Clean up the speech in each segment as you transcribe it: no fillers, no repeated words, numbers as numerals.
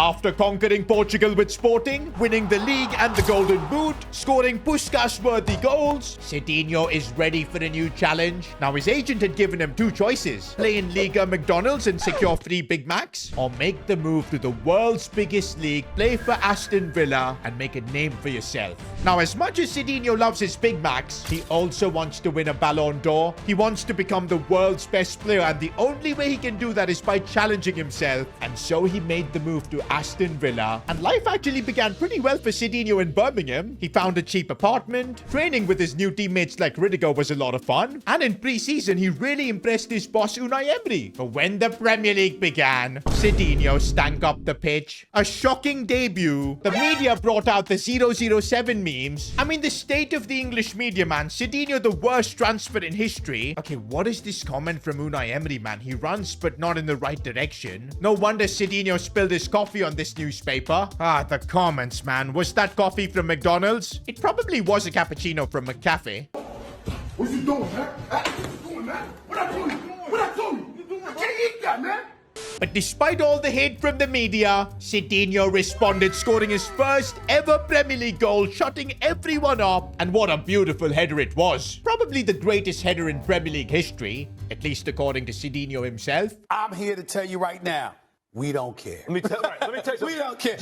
After conquering Portugal with Sporting, winning the league and the Golden Boot, scoring Puskás-worthy goals, Cidinho is ready for a new challenge. Now, his agent had given him two choices: play in Liga McDonald's and secure free Big Macs, or make the move to the world's biggest league, play for Aston Villa, and make a name for yourself. Now, as much as Cidinho loves his Big Macs, he also wants to win a Ballon d'Or. He wants to become the world's best player, and the only way he can do that is by challenging himself. And so he made the move to Aston Villa. And life actually began pretty well for Cidinho in Birmingham. He found a cheap apartment. Training with his new teammates like Rudiger was a lot of fun. And in pre-season, he really impressed his boss Unai Emery. But when the Premier League began, Cidinho stank up the pitch. A shocking debut. The media brought out the 007 memes. I mean, the state of the English media, man. Cidinho, the worst transfer in history. Okay, what is this comment from Unai Emery, man? He runs, but not in the right direction. No wonder Cidinho spilled his coffee on this newspaper. Ah, the comments, man. Was that coffee from McDonald's? It probably was a cappuccino from McCafe. What you doing, man? What you doing, man? What I told you? What I told you? I can't eat that, man. But despite all the hate from the media, Cidinho responded, scoring his first ever Premier League goal, shutting everyone up. And what a beautiful header it was. Probably the greatest header in Premier League history, at least according to Cidinho himself. I'm here to tell you right now, we don't care. Let me tell you We don't care.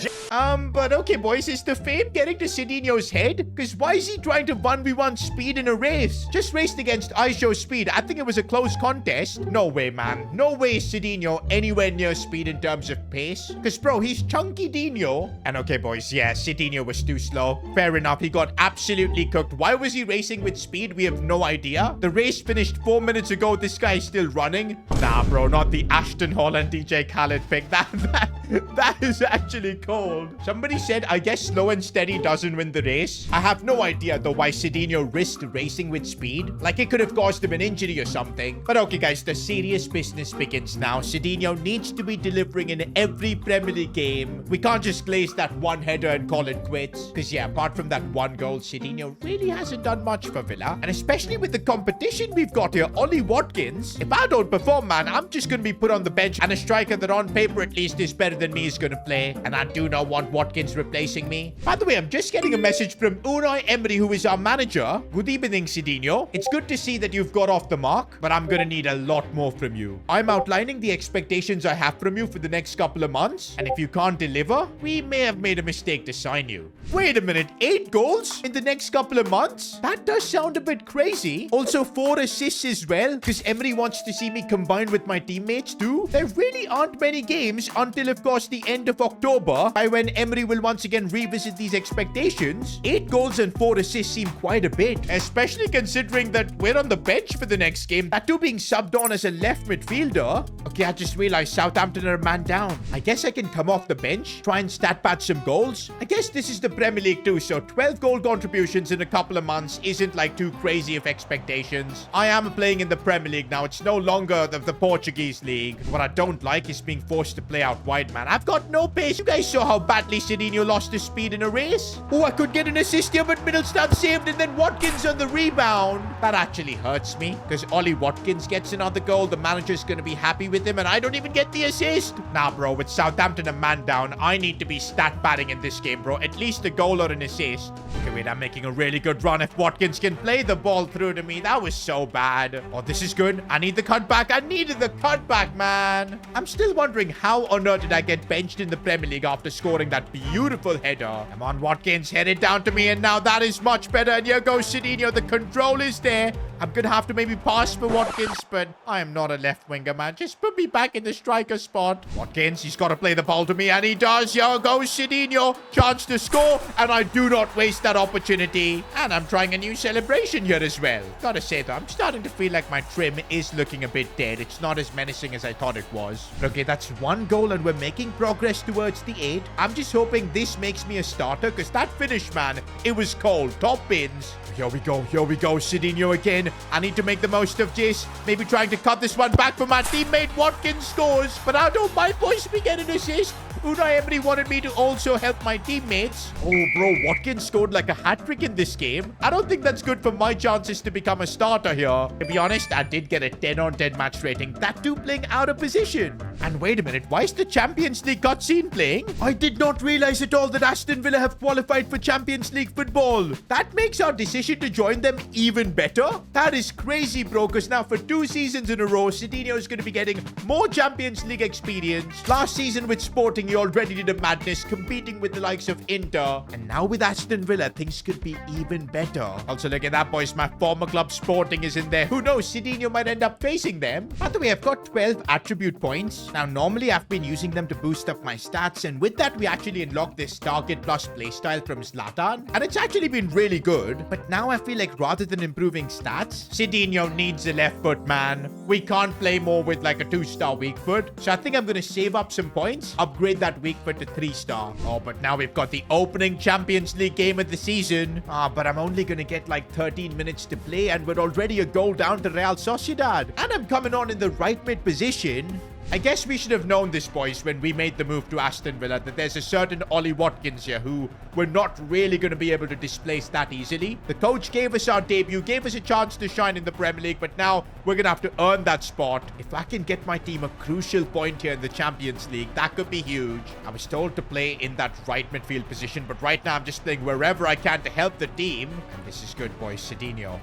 But okay, boys, is the fame getting to Cidinho's head? Because why is he trying to 1v1 Speed in a race? Just raced against ISO Speed. I think it was a close contest. No way, man. No way is Cidinho anywhere near Speed in terms of pace. Because, bro, he's chunky Dino. And okay, boys, yeah, Cidinho was too slow. Fair enough, he got absolutely cooked. Why was he racing with Speed? We have no idea. The race finished 4 minutes ago. This guy is still running. Nah, bro, not the Ashton Hall and DJ Khaled pick. That is actually cold. Somebody said, I guess slow and steady doesn't win the race. I have no idea, though, why Cidinho risked racing with Speed. Like, it could have caused him an injury or something. But okay, guys, the serious business begins now. Cidinho needs to be delivering in every Premier League game. We can't just glaze that one header and call it quits. Because, yeah, apart from that one goal, Cidinho really hasn't done much for Villa. And especially with the competition we've got here, Ollie Watkins. If I don't perform, man, I'm just going to be put on the bench. And a striker that on paper at least is better than me is going to play. And I do not want Watkins replacing me. By the way, I'm just getting a message from Unai Emery, who is our manager. Good evening, Cidinho. It's good to see that you've got off the mark, but I'm going to need a lot more from you. I'm outlining the expectations I have from you for the next couple of months. And if you can't deliver, we may have made a mistake to sign you. Wait a minute, 8 goals in the next couple of months? That does sound a bit crazy. Also 4 assists as well, because Emery wants to see me combined with my teammates too. There really aren't many games until, of course, the end of October, by when Emery will once again revisit these expectations. 8 goals and 4 assists seem quite a bit, especially considering that we're on the bench for the next game. That too being subbed on as a left midfielder. Okay, I just realized Southampton are a man down. I guess I can come off the bench, try and stat pad some goals. I guess this is the Premier League too, so 12 goal contributions in a couple of months isn't like too crazy of expectations. I am playing in the Premier League now. It's no longer the Portuguese league. What I don't like is being forced to play out wide, man. I've got no pace. You guys saw how badly Cidinho lost his speed in a race. Oh, I could get an assist here, but Middlestat saved, and then Watkins on the rebound. That actually hurts me, because Ollie Watkins gets another goal. The manager's going to be happy with him, and I don't even get the assist. Nah, bro, with Southampton a man down, I need to be stat padding in this game, bro. At least a goal or an assist. Okay, wait, I'm making a really good run. If Watkins can play the ball through to me, that was so bad. Oh, this is good. I need the cutback. I needed the cutback, man. I'm still wondering how on earth did I get benched in the Premier League after scoring that beautiful header. Come on, Watkins, head it down to me, and now that is much better. And here goes Cidinho. The control is there. I'm gonna have to maybe pass for Watkins, but I am not a left winger, man. Just put me back in the striker spot. Watkins, he's got to play the ball to me, and he does. Here goes Cidinho. Chance to score, and I do not waste that opportunity. And I'm trying a new celebration here as well. Gotta say, though, I'm starting to feel like my trim is looking a bit dead. It's not as menacing as I thought it was. But okay, that's 1 goal, and we're making progress towards the 8. I'm just hoping this makes me a starter, because that finish, man, it was cold. Top bins. Here we go. Here we go. Cidinho again. I need to make the most of this. Maybe trying to cut this one back for my teammate. Watkins scores. But I don't mind, boys. We get an assist. Unai Emery wanted me to also help my teammates. Oh, bro, Watkins scored like a hat-trick in this game. I don't think that's good for my chances to become a starter here. To be honest, I did get a 10 on 10 match rating. That too playing out of position. And wait a minute, why is the Champions League cutscene playing? I did not realize at all that Aston Villa have qualified for Champions League football. That makes our decision to join them even better. That is crazy, bro, because now for 2 seasons in a row, Cedinho is going to be getting more Champions League experience. Last season with Sporting, he already did a madness, competing with the likes of Inter. And now with Aston Villa, things could be even better. Also, look at that, boys. My former club Sporting is in there. Who knows? Cedinho might end up facing them. By the way, I've got 12 attribute points. Now, normally I've been using them to boost up my stats. And with that, we actually unlocked this target plus playstyle from Zlatan. And it's actually been really good. But now I feel like rather than improving stats, Cedinho needs a left foot, man. We can't play more with like a 2-star weak foot. So I think I'm going to save up some points, upgrade that weak foot to 3-star. Oh, but now we've got the opening Champions League game of the season. But I'm only going to get like 13 minutes to play and we're already a goal down to Real Sociedad. And I'm coming on in the right mid position. I guess we should have known this, boys, when we made the move to Aston Villa, that there's a certain Ollie Watkins here who we're not really going to be able to displace that easily. The coach gave us our debut, gave us a chance to shine in the Premier League, but now we're going to have to earn that spot. If I can get my team a crucial point here in the Champions League, that could be huge. I was told to play in that right midfield position, but right now I'm just playing wherever I can to help the team. And this is good, boys. Cedinho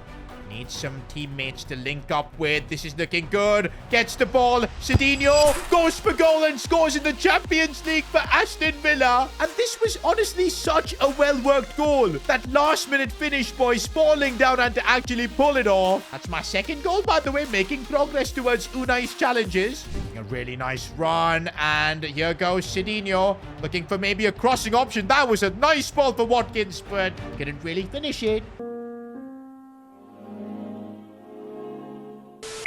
needs some teammates to link up with. This is looking good. Gets the ball. Cedinho goes for goal and scores in the Champions League for Aston Villa. And this was honestly such a well-worked goal. That last-minute finish, boys, falling down and to actually pull it off. That's my second goal, by the way, making progress towards Unai's challenges. A really nice run. And here goes Cedinho, looking for maybe a crossing option. That was a nice ball for Watkins, but couldn't really finish it.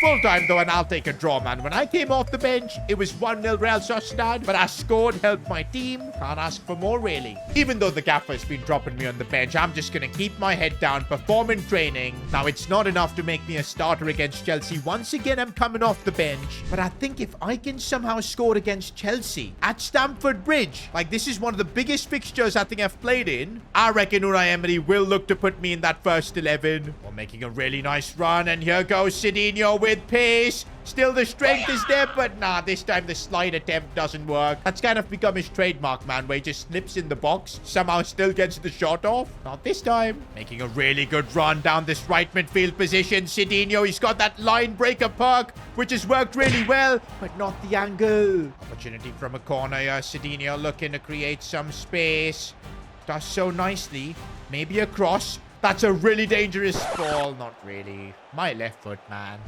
Full time though, and I'll take a draw, man. When I came off the bench, it was 1-0 Real Sociedad, but I scored, helped my team. Can't ask for more, really. Even though the gaffer's been dropping me on the bench, I'm just gonna keep my head down, perform in training. Now, it's not enough to make me a starter against Chelsea. Once again, I'm coming off the bench. But I think if I can somehow score against Chelsea at Stamford Bridge, like this is one of the biggest fixtures I think I've played in, I reckon Unai Emery will look to put me in that first 11. We're making a really nice run, and here goes Cedinho with pace. Still the strength is there, but nah, this time the slide attempt doesn't work. That's kind of become his trademark, man, where he just slips in the box, somehow still gets the shot off. Not this time. Making a really good run down this right midfield position. Cedinho, he's got that line breaker perk, which has worked really well, but not the angle. Opportunity from a corner here. Cedinho looking to create some space. Does so nicely. Maybe a cross. That's a really dangerous ball. Not really. My left foot, man.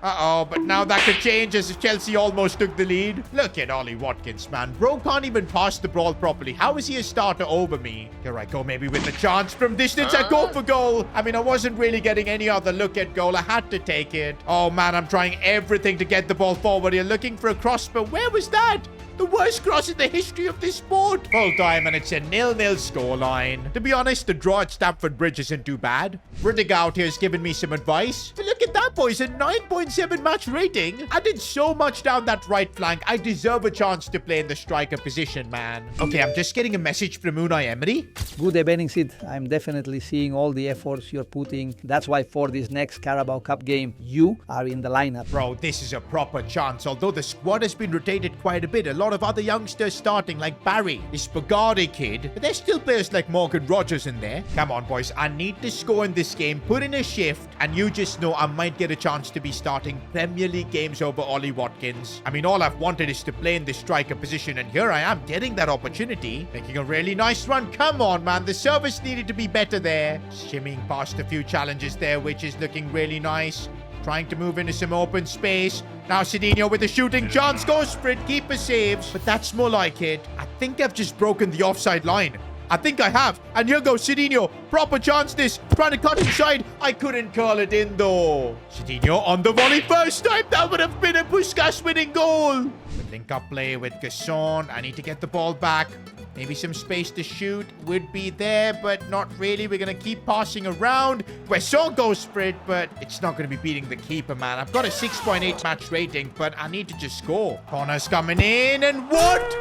Uh-oh, but now that could change as Chelsea almost took the lead. Look at Ollie Watkins, man. Bro can't even pass the ball properly. How is he a starter over me? Here I go, maybe with the chance from distance. I go for goal. I mean, I wasn't really getting any other look at goal. I had to take it. Oh, man, I'm trying everything to get the ball forward here. Looking for a cross, but where was that? The worst cross in the history of this sport. Full time, and it's a 0-0 scoreline. To be honest, the draw at Stamford Bridge isn't too bad. Riddick out here has given me some advice. But look at that, boys. A 9.7 match rating. I did so much down that right flank. I deserve a chance to play in the striker position, man. Okay, I'm just getting a message from Unai Emery. Good evening, Sid. I'm definitely seeing all the efforts you're putting. That's why for this next Carabao Cup game, you are in the lineup. Bro, this is a proper chance. Although the squad has been rotated quite a bit. A lot of other youngsters starting, like Barry, this Bugatti kid. But there's still players like Morgan Rogers in there. Come on, boys. I need to score in this game, put in a shift, and you just know I might get a chance to be starting Premier League games over Ollie Watkins. I mean, all I've wanted is to play in the striker position, and here I am getting that opportunity. Making a really nice run. Come on, man. The service needed to be better there. Shimming past a few challenges there, which is looking really nice. Trying to move into some open space. Now Cedinho with a shooting chance. Goes for it. Keeper saves. But that's more like it. I think I've just broken the offside line. I think I have. And here goes Cedinho. Proper chance this. Trying to cut inside. I couldn't curl it in though. Cedinho on the volley. First time that would have been a Puskas winning goal. With link-up play with Gasson. I need to get the ball back. Maybe some space to shoot would be there, but not really. We're going to keep passing around. Gasson goes for it, but it's not going to be beating the keeper, man. I've got a 6.8 match rating, but I need to just score. Corner's coming in, and what?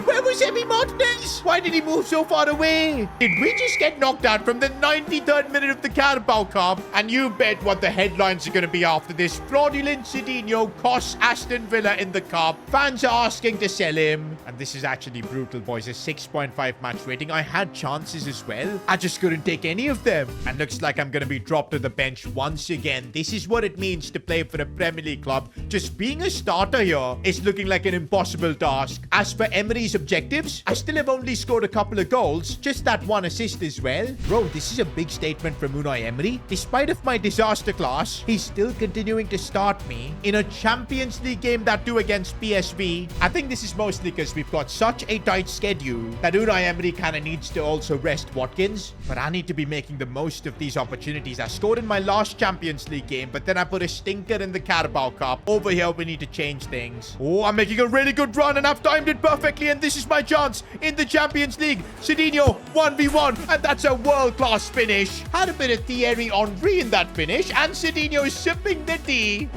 Where was Emi Martinez? Why did he move so far away? Did we just get knocked out from the 93rd minute of the Carabao Cup? And you bet what the headlines are going to be after this. Fraudulent Cedinho costs Aston Villa in the cup. Fans are asking to sell him. And this is actually brutal, boys. A 6.5 match rating. I had chances as well. I just couldn't take any of them. And looks like I'm going to be dropped to the bench once again. This is what it means to play for a Premier League club. Just being a starter here is looking like an impossible task. As for Emery's objectives, I still have only scored a couple of goals. Just that one assist as well. Bro, this is a big statement from Unai Emery. Despite of my disaster class, he's still continuing to start me in a Champions League game, that too against PSV. I think this is mostly because we've got such a tight schedule that Unai Emery kind of needs to also rest Watkins. But I need to be making the most of these opportunities. I scored in my last Champions League game, but then I put a stinker in the Carabao Cup. Over here, we need to change things. Oh, I'm making a really good run and I've timed it perfectly, and this is my chance in the Champions League. Cedinho 1v1, and that's a world-class finish. Had a bit of Thierry Henry in that finish, and Cedinho sipping the tea.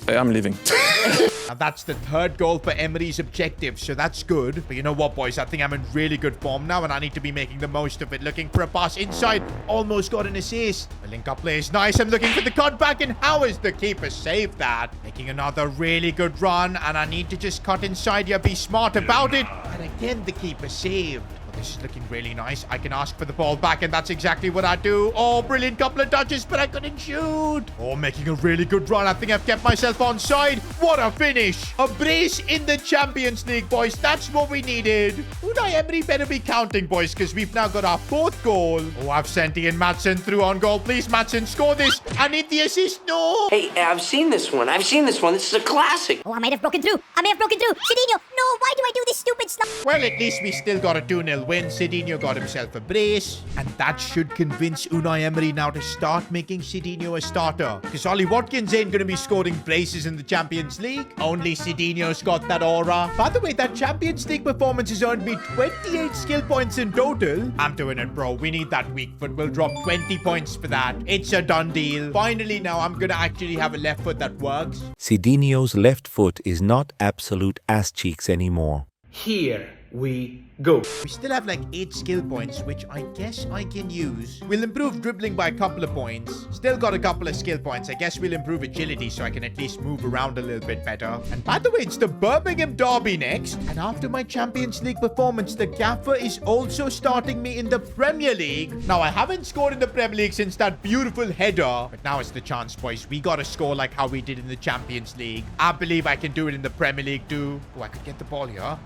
I'm leaving. Now that's the third goal for Emery's objective, so that's good. But you know what, boys? I think I'm in really good form now, and I need to be making the most of it. Looking for a pass inside. Almost got an assist. The link-up play is nice. I'm looking for the cutback, and how is the keeper saved that? Making another really good run, and I need to just cut inside here. Be smart about it. And again, the keeper saved. This is looking really nice. I can ask for the ball back, and that's exactly what I do. Oh, brilliant couple of touches, but I couldn't shoot. Oh, making a really good run. I think I've kept myself onside. What a finish. A brace in the Champions League, boys. That's what we needed. Unai Emery better be counting, boys, because we've now got our fourth goal. Oh, I've sent Ian Maatsen through on goal. Please, Maatsen, score this. I need the assist. No. Hey, I've seen this one. This is a classic. Oh, I might have broken through. Cedinho, no, why do I do this stupid stuff? Well, at least we still got a 2-0 win. Cedinho got himself a brace, and that should convince Unai Emery now to start making Cedinho a starter. Because Ollie Watkins ain't going to be scoring braces in the Champions League. Only Cedinho's got that aura. By the way, that Champions League performance has earned me 28 skill points in total. I'm doing it, bro. We need that weak foot. We'll drop 20 points for that. It's a done deal. Finally, now I'm going to actually have a left foot that works. Cedinho's left foot is not absolute ass cheeks anymore. Here we go. We still have like 8 skill points, which I guess I can use. We'll improve dribbling by a couple of points. Still got a couple of skill points. I guess we'll improve agility so I can at least move around a little bit better. And by the way, it's the Birmingham Derby next. And after my Champions League performance, the gaffer is also starting me in the Premier League. Now, I haven't scored in the Premier League since that beautiful header. But now it's the chance, boys. We gotta score like how we did in the Champions League. I believe I can do it in the Premier League too. Oh, I could get the ball here.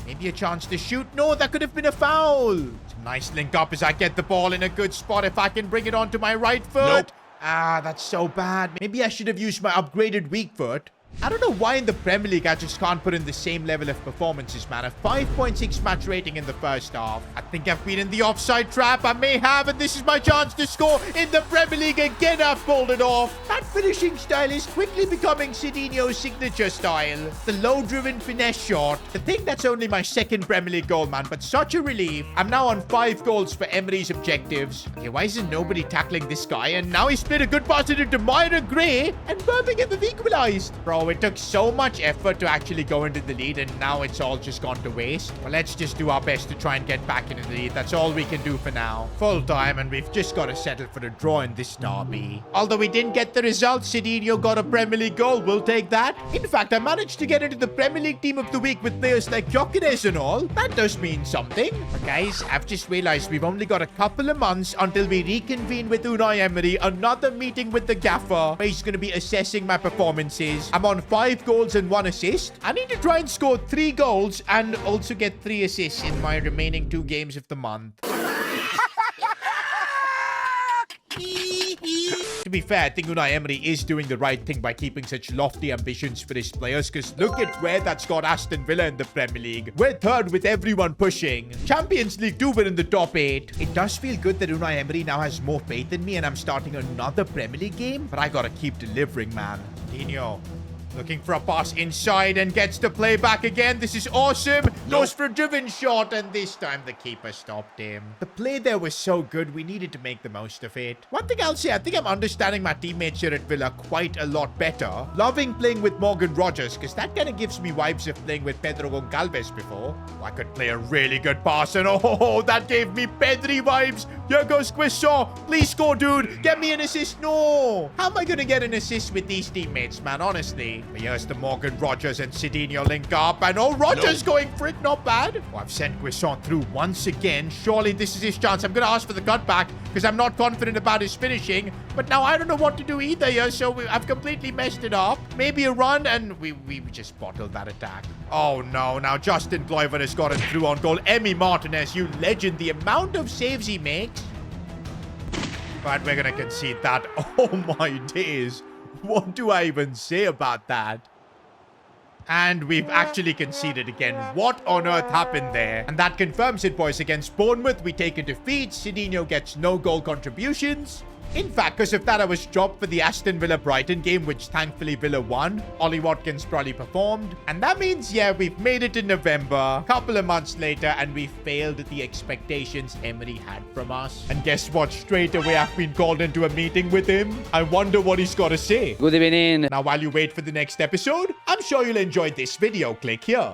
Maybe a chance to shoot. No, that could have been a foul. It's a nice link up as I get the ball in a good spot. If I can bring it onto my right foot. Nope. Ah, that's so bad. Maybe I should have used my upgraded weak foot. I don't know why in the Premier League I just can't put in the same level of performances, man. A 5.6 match rating in the first half. I think I've been in the offside trap. I may have, and this is my chance to score in the Premier League again. I've pulled it off. That finishing style is quickly becoming Cedinho's signature style. The low-driven finesse shot. The thing that's only my second Premier League goal, man, but such a relief. I'm now on 5 goals for Emery's objectives. Okay, why isn't nobody tackling this guy? And now he's played a good pass into Myra Gray, and Birmingham have equalized. Bro, it took so much effort to actually go into the lead, and now it's all just gone to waste. Well, let's just do our best to try and get back into the lead. That's all we can do for now. Full time, and we've just got to settle for a draw in this derby. Although we didn't get the result, Cedinho got a Premier League goal. We'll take that. In fact, I managed to get into the Premier League team of the week with players like Gyökeres and all. That does mean something. But guys, I've just realized we've only got a couple of months until we reconvene with Unai Emery. Another meeting with the gaffer, where he's going to be assessing my performances. I'm on 5 goals and 1 assist. I need to try and score 3 goals and also get 3 assists in my remaining 2 games of the month. To be fair, I think Unai Emery is doing the right thing by keeping such lofty ambitions for his players, because look at where that's got Aston Villa in the Premier League. We're 3rd with everyone pushing. Champions League 2, we're in the top 8. It does feel good that Unai Emery now has more faith in me and I'm starting another Premier League game, but I gotta keep delivering, man. Dino. Looking for a pass inside and gets the play back again. This is awesome. Goes for a driven shot, and this time the keeper stopped him. The play there was so good, we needed to make the most of it. One thing I'll say, I think I'm understanding my teammates here at Villa quite a lot better. Loving playing with Morgan Rogers, because that kind of gives me vibes of playing with Pedro Goncalves before. I could play a really good pass, and oh, that gave me Pedri vibes. Here goes Quissot. Please score, dude. Get me an assist. No. How am I going to get an assist with these teammates, man? Honestly. But here's the Morgan Rogers and Cedinho link up. And Rogers going for it. Not bad. Oh, I've sent Quissot through once again. Surely this is his chance. I'm going to ask for the cutback because I'm not confident about his finishing. But now I don't know what to do either here. So I've completely messed it up. Maybe a run, and we just bottled that attack. Oh, no. Now Justin Kluivert has gotten through on goal. Emi Martinez, you legend. The amount of saves he makes. But we're going to concede that. Oh, my days. What do I even say about that? And we've actually conceded again. What on earth happened there? And that confirms it, boys. Against Bournemouth, we take a defeat. Cedinho gets no goal contributions. In fact, because of that, I was dropped for the Aston Villa-Brighton game, which thankfully Villa won. Ollie Watkins probably performed. And that means, yeah, we've made it in November, a couple of months later, and we failed the expectations Emery had from us. And guess what? Straight away, I've been called into a meeting with him. I wonder what he's got to say. Good evening. Now, while you wait for the next episode, I'm sure you'll enjoy this video. Click here.